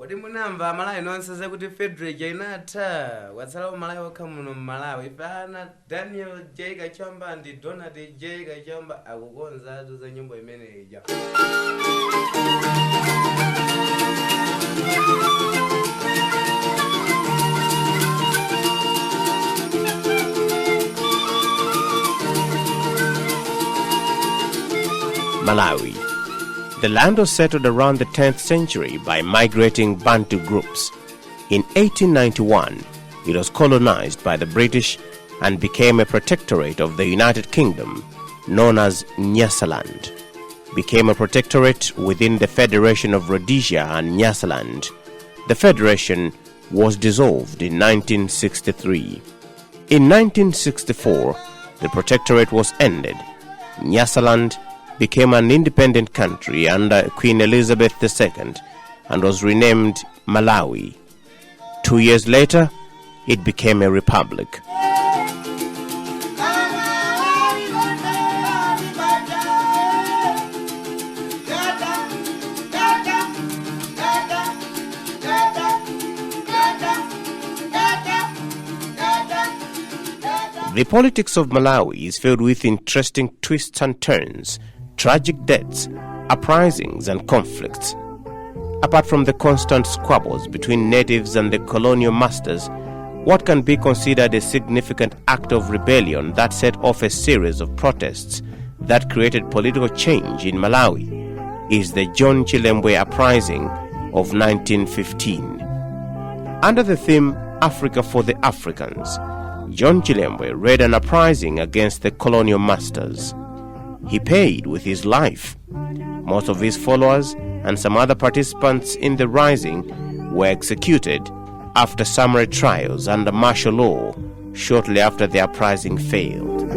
Kodi munamva Malawi nonse zakuti Federal inatha watsala Malawi wakha muno Malawi ifana Daniel J Kachamba ndi Donald J Kachamba akukonza za nyimbo imeneyi ja. Malawi. The land was settled around the 10th century by migrating Bantu groups. In 1891, it was colonized by the British and became a protectorate of the United Kingdom, known as Nyasaland. Became a protectorate within the Federation of Rhodesia and Nyasaland. The federation was dissolved in 1963. In 1964, the protectorate was ended. Nyasaland became an independent country under Queen Elizabeth II and was renamed Malawi. 2 years later, it became a republic. The politics of Malawi is filled with interesting twists and turns, tragic deaths, uprisings and conflicts. Apart from the constant squabbles between natives and the colonial masters, what can be considered a significant act of rebellion that set off a series of protests that created political change in Malawi is the John Chilembwe uprising of 1915. Under the theme Africa for the Africans, John Chilembwe led an uprising against the colonial masters. He paid with his life. Most of his followers and some other participants in the rising were executed after summary trials under martial law shortly after the uprising failed.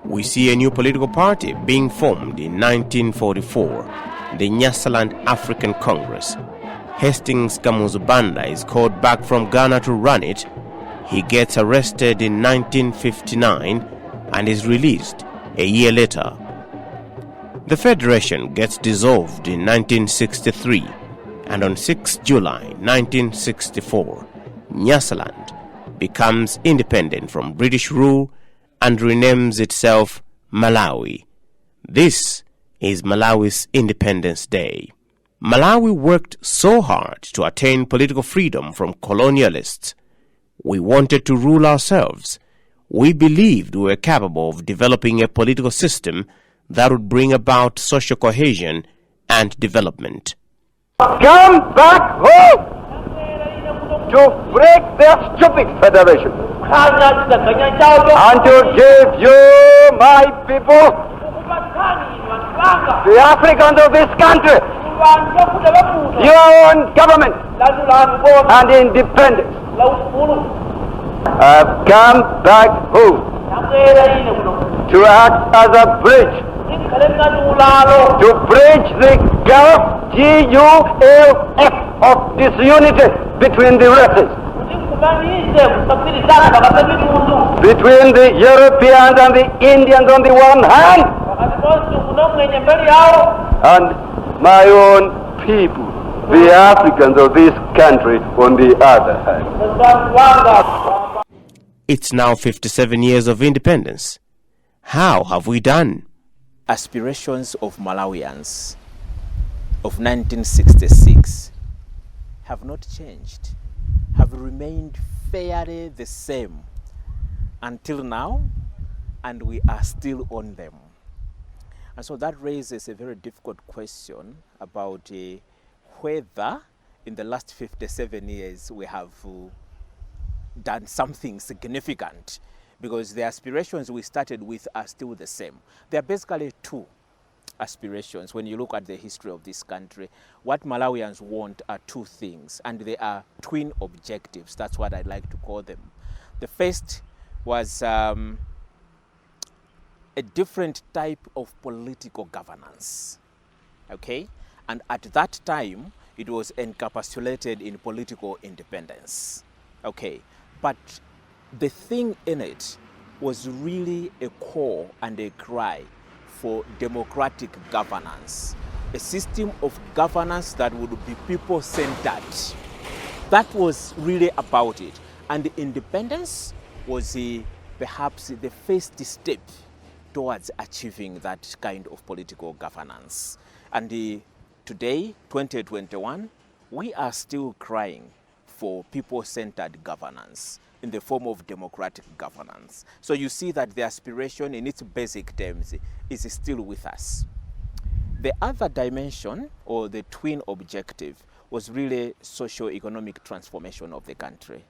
We see a new political party being formed in 1944, the Nyasaland African Congress. Hastings Kamuzubanda is called back from Ghana to run it. He gets arrested in 1959 and is released a year later. The federation gets dissolved in 1963, and on 6 July 1964, Nyasaland becomes independent from British rule and renames itself Malawi. This is Malawi's Independence Day. Malawi worked so hard to attain political freedom from colonialists. We wanted to rule ourselves. We believed we were capable of developing a political system that would bring about social cohesion and development. Come back home to break their stupid federation and to give you, my people, the Africans of this country, your own government and independence. I've come back home to act as a bridge, to bridge the gulf, G-U-L-F, of disunity between the races, between the Europeans and the Indians on the one hand, and my own people, the Africans of this country on the other hand. It's now 57 years of independence. How have we done? Aspirations of Malawians of 1966 have not changed, have remained fairly the same until now, and we are still on them. And so that raises a very difficult question about whether in the last 57 years we have done something significant, because the aspirations we started with are still the same. There are basically two aspirations when you look at the history of this country. What Malawians want are two things, and they are twin objectives. That's what I like to call them. The first was a different type of political governance. Okay? And at that time, it was encapsulated in political independence. Okay? But the thing in it was really a call and a cry for democratic governance, a system of governance that would be people-centered. That was really about it. And independence was perhaps the first step towards achieving that kind of political governance. And today, 2021, we are still crying for people-centered governance in the form of democratic governance. So you see that the aspiration in its basic terms is still with us. The other dimension, or the twin objective, was really socio-economic transformation of the country.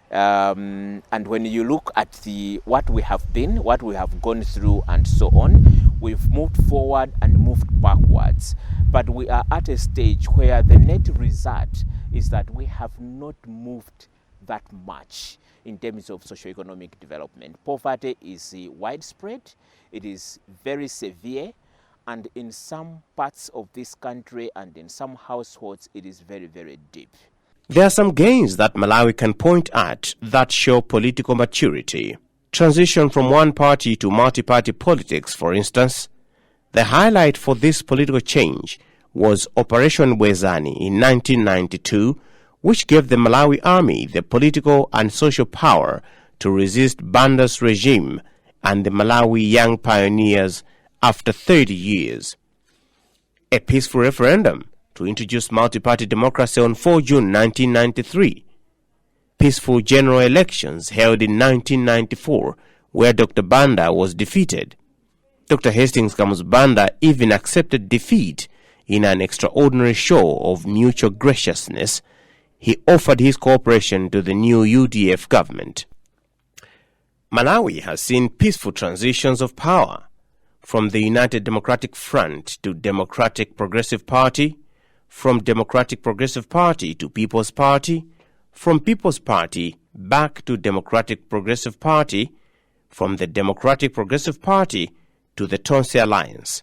And when you look at what we have been, what we have gone through and so on, we've moved forward and moved backwards. But we are at a stage where the net result is that we have not moved that much in terms of socio-economic development. Poverty is widespread, it is very severe, and in some parts of this country and in some households, it is very, very deep. There are some gains that Malawi can point at that show political maturity. Transition from one party to multi-party politics, for instance. The highlight for this political change was Operation Bwezani in 1992, which gave the Malawi army the political and social power to resist Banda's regime and the Malawi young pioneers after 30 years. A peaceful referendum to introduce multi-party democracy on 4 June 1993. Peaceful general elections held in 1994, where Dr. Banda was defeated. Dr. Hastings Kamuzu Banda even accepted defeat in an extraordinary show of mutual graciousness. He offered his cooperation to the new UDF government. Malawi has seen peaceful transitions of power, from the United Democratic Front to Democratic Progressive Party, from Democratic Progressive Party to People's Party, from People's Party back to Democratic Progressive Party, from the Democratic Progressive Party to the Tonse Alliance.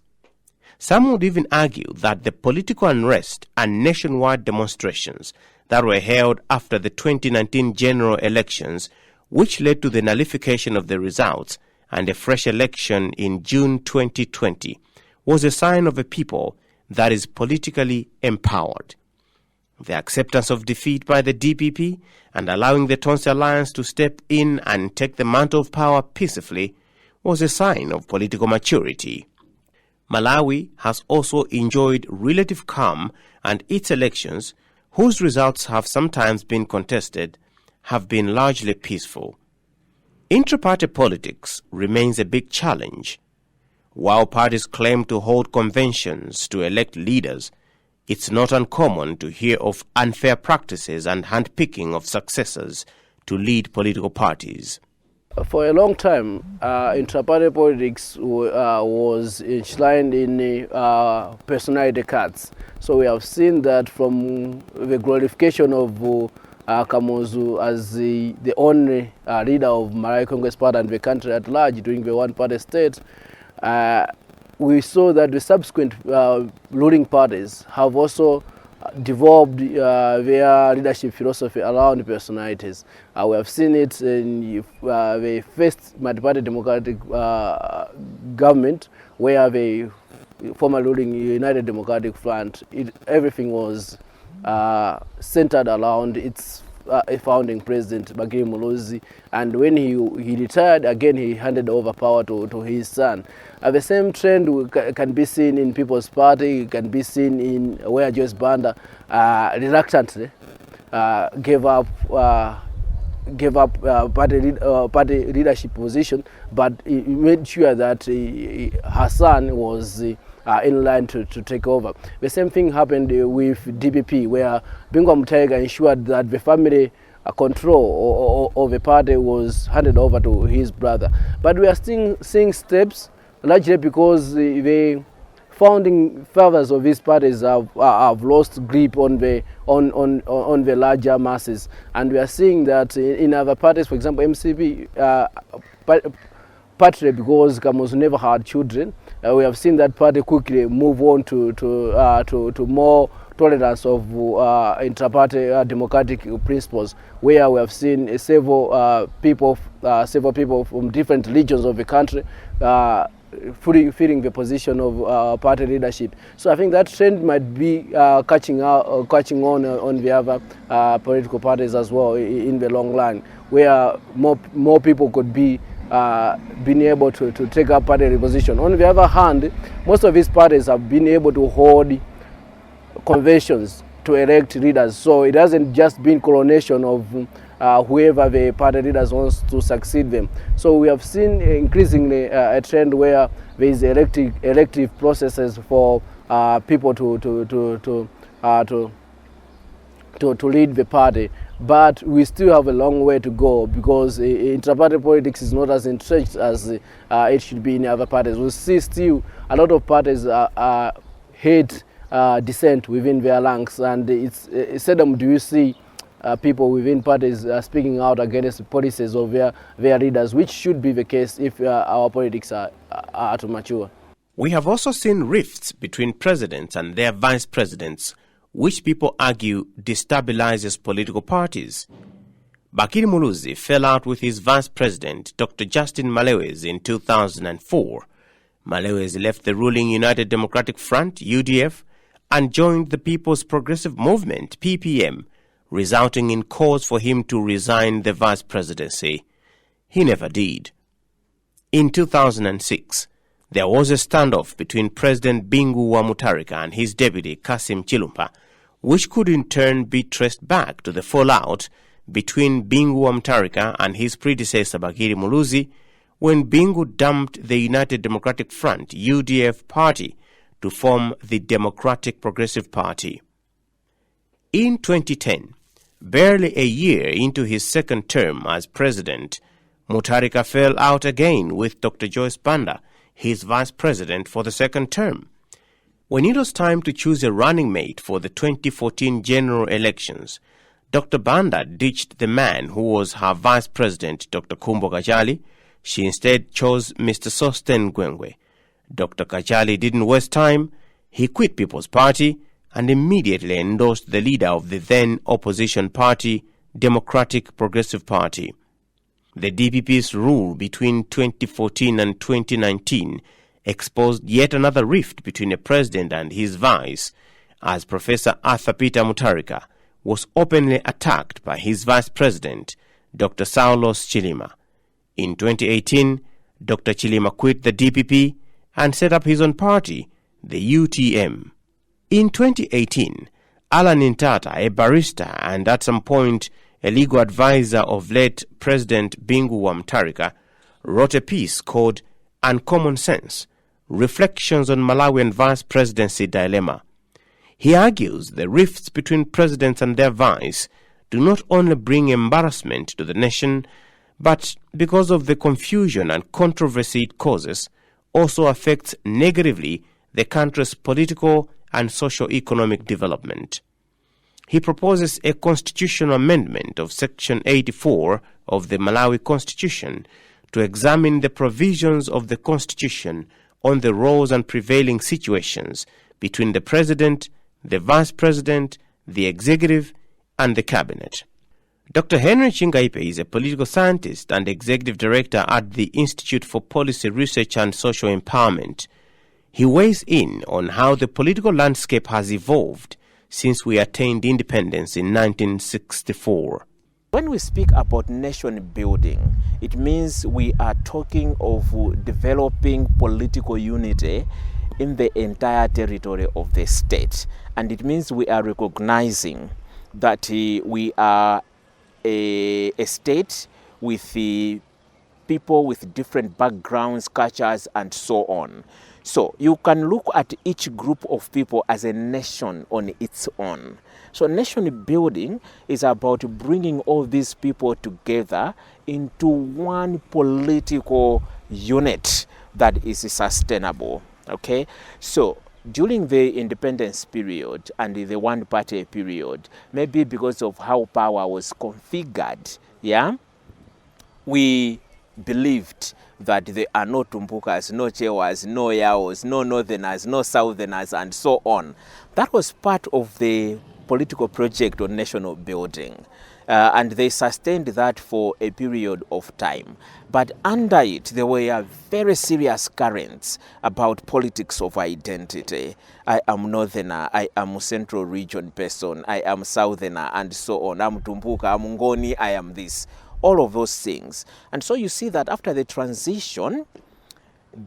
Some would even argue that the political unrest and nationwide demonstrations that were held after the 2019 general elections, which led to the nullification of the results and a fresh election in June 2020, was a sign of a people that is politically empowered. The acceptance of defeat by the DPP and allowing the Tonse Alliance to step in and take the mantle of power peacefully was a sign of political maturity. Malawi has also enjoyed relative calm, and its elections, whose results have sometimes been contested, have been largely peaceful. Intra-party politics remains a big challenge. While parties claim to hold conventions to elect leaders, it's not uncommon to hear of unfair practices and handpicking of successors to lead political parties. For a long time, intra-party politics was enshrined in personality cards. So we have seen that from the glorification of Kamuzu as the only leader of Malawi Congress Party and the country at large during the one-party state, we saw that the subsequent ruling parties have also developed their leadership philosophy around personalities. We have seen it in the first multi-party democratic government, where the former ruling United Democratic Front, everything was centered around its founding president, Bingu Wa Mutharika, and when he retired, again he handed over power to his son. The same trend can be seen in People's Party, can be seen in where Joab Banda reluctantly gave up party leadership position, but he made sure that her son was in line to take over. The same thing happened with DPP, where Bingu Wa Mutharika ensured that the family control of the party was handed over to his brother. But we are still seeing steps, largely because the founding fathers of these parties have lost grip on the larger masses, and we are seeing that in other parties, for example, MCP, partly because Kamuzu never had children. We have seen that party quickly move on to more tolerance of intra-party democratic principles, where we have seen several people from different regions of the country filling the position of party leadership. So I think that trend might be catching on the other political parties as well in the long run, where more people could be been able to take up party position. On the other hand, most of these parties have been able to hold conventions to elect leaders, so it hasn't just been coronation of whoever the party leaders wants to succeed them. So we have seen increasingly a trend where there is elective processes for people to lead the party. But we still have a long way to go, because intra-party politics is not as entrenched as it should be in other parties. We see still a lot of parties hate dissent within their ranks, and it's seldom do you see people within parties speaking out against the policies of their leaders, which should be the case if our politics are to mature. We have also seen rifts between presidents and their vice presidents, which people argue destabilizes political parties. Bakiri Muluzi fell out with his vice president, Dr. Justin Malewezi, in 2004. Malewezi left the ruling United Democratic Front, UDF, and joined the People's Progressive Movement, PPM, resulting in calls for him to resign the vice presidency. He never did. In 2006, there was a standoff between President Bingu Wa Mutharika and his deputy Kassim Chilumba, which could in turn be traced back to the fallout between Bingu Wa Mutharika and his predecessor Bakiri Muluzi, when Bingu dumped the United Democratic Front, UDF party, to form the Democratic Progressive Party. In 2010, barely a year into his second term as president, Mutharika fell out again with Dr. Joyce Banda, his vice president for the second term. When it was time to choose a running mate for the 2014 general elections, Dr. Banda ditched the man who was her vice president, Dr. Kumbo Kajali. She instead chose Mr. Sosten Gwengwe. Dr. Kajali didn't waste time. He quit People's Party and immediately endorsed the leader of the then opposition party, Democratic Progressive Party. The DPP's rule between 2014 and 2019 exposed yet another rift between a president and his vice, as Professor Arthur Peter Mutharika was openly attacked by his vice president, Dr. Saulos Chilima. In 2018, Dr. Chilima quit the DPP and set up his own party, the UTM. In 2018, Allan Ntata, a barrister and at some point a legal advisor of late President Bingu Wa Mutharika, wrote a piece called Uncommon Sense, Reflections on Malawian Vice Presidency Dilemma. He argues the rifts between presidents and their vice do not only bring embarrassment to the nation, but because of the confusion and controversy it causes, also affects negatively the country's political and socio-economic development. He proposes a constitutional amendment of Section 84 of the Malawi Constitution to examine the provisions of the Constitution on the roles and prevailing situations between the President, the Vice President, the Executive, and the Cabinet. Dr. Henry Chigaipe is a political scientist and Executive Director at the Institute for Policy Research and Social Empowerment. He weighs in on how the political landscape has evolved since we attained independence in 1964. When we speak about nation building, it means we are talking of developing political unity in the entire territory of the state. And it means we are recognizing that we are a state with people with different backgrounds, cultures, and so on. So you can look at each group of people as a nation on its own. So nation building is about bringing all these people together into one political unit that is sustainable. Okay? So during the independence period and the one-party period, maybe because of how power was configured, we believed that there are no Tumbukas, no Chewas, no Yaos, no Northerners, no Southerners, and so on. That was part of the political project on national building. And they sustained that for a period of time. But under it, there were very serious currents about politics of identity. I am Northerner, I am Central Region person, I am Southerner, and so on. I'm Tumbuka, I'm Ngoni, I am this. All of those things. And so you see that after the transition,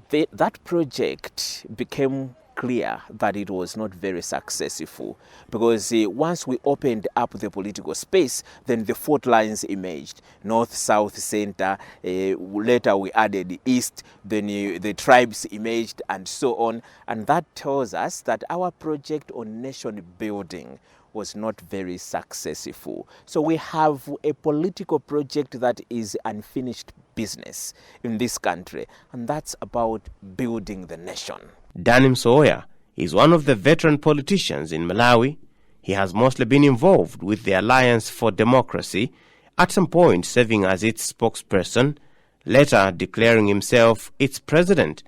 that project became clear that it was not very successful, because once we opened up the political space, then the fault lines emerged: north, south, center. Later we added east, then the tribes emerged, and so on. And that tells us that our project on nation building was not very successful. So we have a political project that is unfinished business in this country, and that's about building the nation. Msowoya is one of the veteran politicians in Malawi. He has mostly been involved with the Alliance for Democracy, at some point serving as its spokesperson, later declaring himself its president.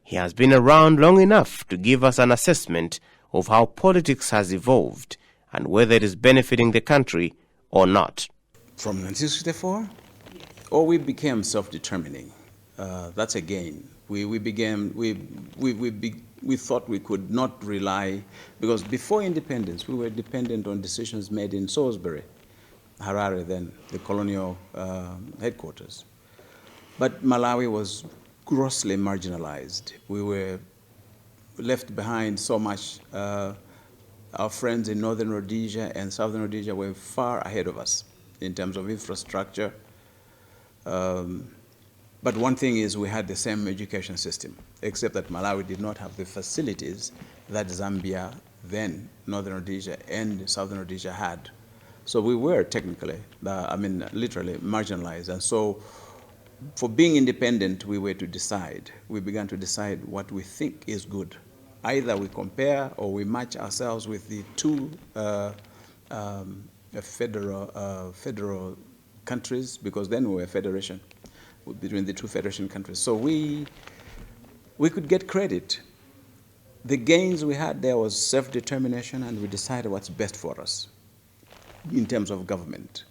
He has been around long enough to give us an assessment of how politics has evolved and whether it is benefiting the country or not. From 1964, we became self-determining. That's a gain. We thought we could not rely, because before independence, we were dependent on decisions made in Salisbury, Harare then, the colonial headquarters. But Malawi was grossly marginalized. We were left behind so much. Our friends in Northern Rhodesia and Southern Rhodesia were far ahead of us in terms of infrastructure. But one thing is, we had the same education system, except that Malawi did not have the facilities that Zambia, then Northern Rhodesia, and Southern Rhodesia had. So we were technically, literally marginalized. And so for being independent, we were to decide. We began to decide what we think is good. Either we compare or we match ourselves with the two federal countries, because then we were a federation between the two federation countries. So we could get credit. The gains we had there was self-determination, and we decided what's best for us in terms of government.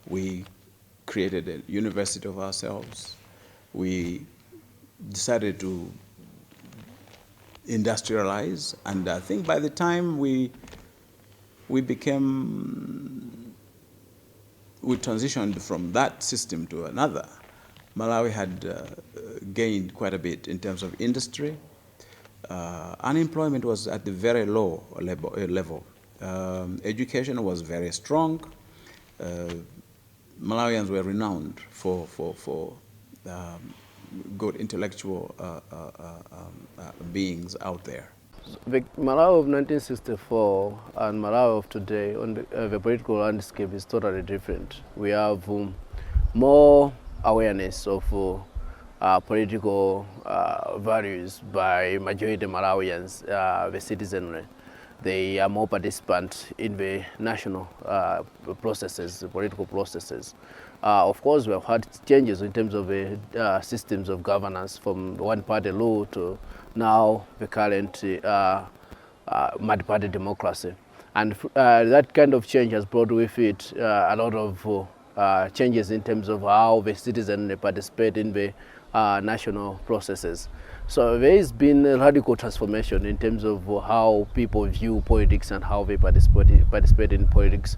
We created a university of ourselves. We decided to industrialize, and I think by the time we transitioned from that system to another, Malawi had gained quite a bit in terms of industry. Unemployment was at the very low level. Education was very strong. Malawians were renowned for good intellectual beings out there. The Malawi of 1964 and Malawi of today, on the political landscape, is totally different. We have more awareness of political values by majority Malawians, the citizenry. They are more participant in the national processes, political processes. Of course, we have had changes in terms of the systems of governance, from one-party rule to now the current multiparty democracy. And that kind of change has brought with it a lot of changes in terms of how the citizens participate in the national processes. So there has been a radical transformation in terms of how people view politics and how they participate in politics.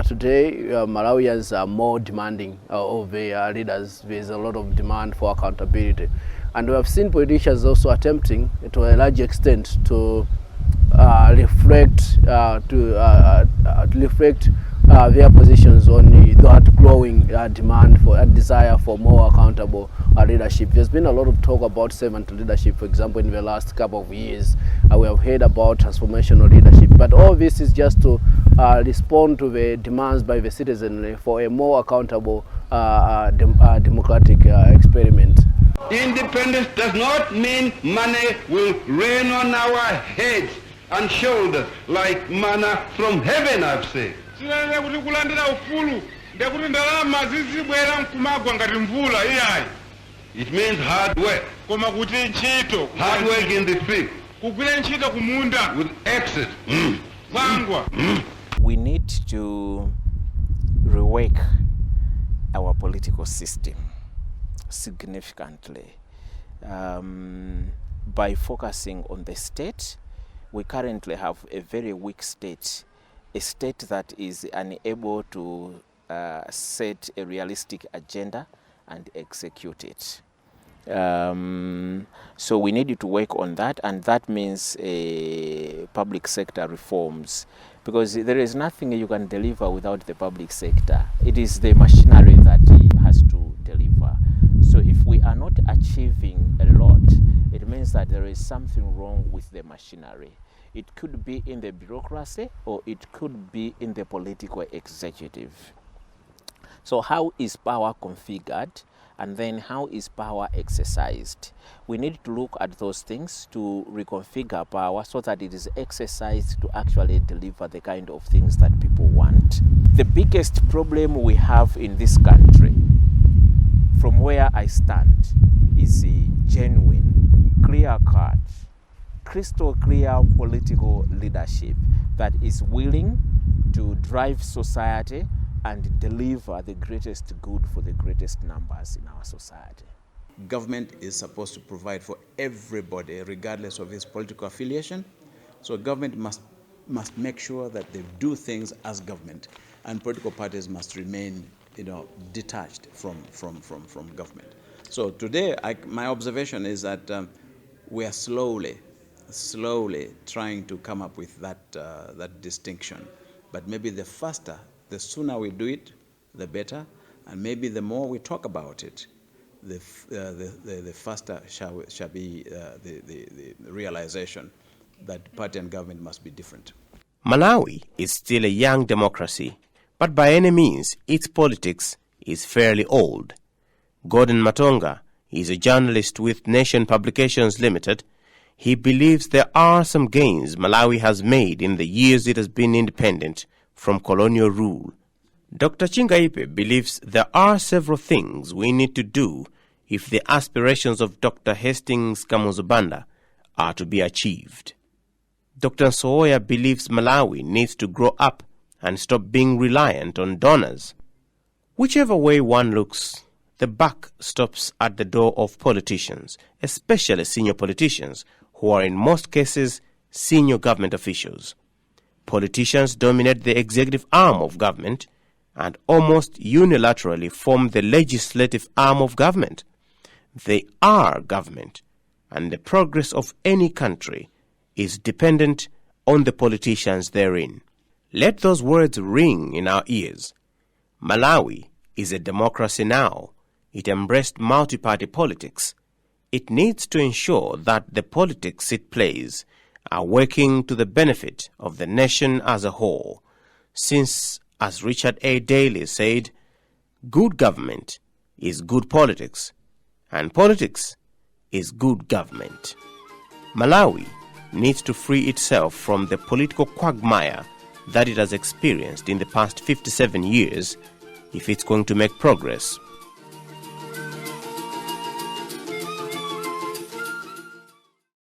Today, Malawians are more demanding of their leaders. There's a lot of demand for accountability. And we have seen politicians also attempting, to a large extent, to reflect their positions on that growing demand for a desire for more accountable leadership. There's been a lot of talk about servant leadership, for example, in the last couple of years. We have heard about transformational leadership, but all this is just to respond to the demands by the citizenry for a more accountable democratic experiment. Independence does not mean money will rain on our heads and shoulders like manna from heaven, I've said. It means hard work. Koma kuti ntchito. Hard work in the field. Kugwira ntchito kumunda. With excess. Kwangwa. We need to rework our political system significantly by focusing on the state. We currently have a very weak state, a state that is unable to set a realistic agenda and execute it. So we need to work on that, and that means public sector reforms, because there is nothing you can deliver without the public sector. It is the machinery that has to deliver. So if we are not achieving a lot, it means that there is something wrong with the machinery. It could be in the bureaucracy, or it could be in the political executive. So how is power configured, and then how is power exercised? We need to look at those things to reconfigure power so that it is exercised to actually deliver the kind of things that people want. The biggest problem we have in this country, from where I stand, is a genuine, clear-cut, crystal clear political leadership that is willing to drive society and deliver the greatest good for the greatest numbers in our society. Government is supposed to provide for everybody, regardless of his political affiliation. So government must make sure that they do things as government, and political parties must remain, detached from government. So today, my observation is that we are slowly trying to come up with that distinction. But maybe the sooner we do it, the better, and maybe the more we talk about it, the faster shall be the realization that party and government must be different. Malawi is still a young democracy, but by any means its politics is fairly old. Gordon Matonga is a journalist with Nation Publications Limited. He believes there are some gains Malawi has made in the years it has been independent from colonial rule. Dr. Chigaipe believes there are several things we need to do if the aspirations of Dr. Hastings Kamuzubanda are to be achieved. Dr. Msowoya believes Malawi needs to grow up and stop being reliant on donors. Whichever way one looks, the buck stops at the door of politicians, especially senior politicians, who are in most cases senior government officials. Politicians dominate the executive arm of government and almost unilaterally form the legislative arm of government. They are government, and the progress of any country is dependent on the politicians therein. Let those words ring in our ears. Malawi is a democracy now. It embraced multiparty politics. It needs to ensure that the politics it plays are working to the benefit of the nation as a whole, since, as Richard A. Daley said, good government is good politics, and politics is good government. Malawi needs to free itself from the political quagmire that it has experienced in the past 57 years if it's going to make progress